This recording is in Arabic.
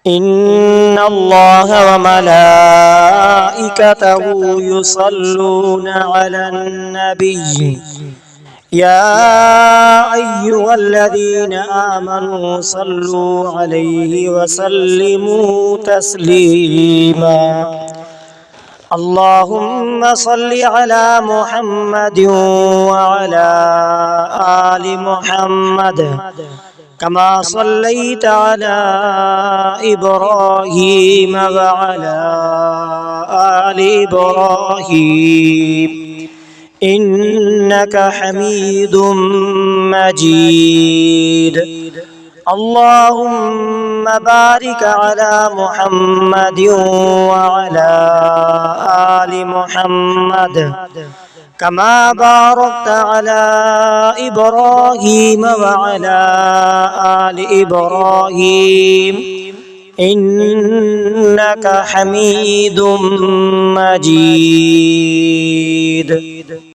إن الله وملائكته يصلون على النبي يا أيها الذين آمنوا صلوا عليه وسلموا تسليما اللهم صل على محمد وعلى آل محمد كما صليت على إبراهيم وعلى آل إبراهيم إنك حميد مجيد اللهم بارك على محمد وعلى آل محمد كما باركت على إبراهيم وعلى آل إبراهيم إنك حميد مجيد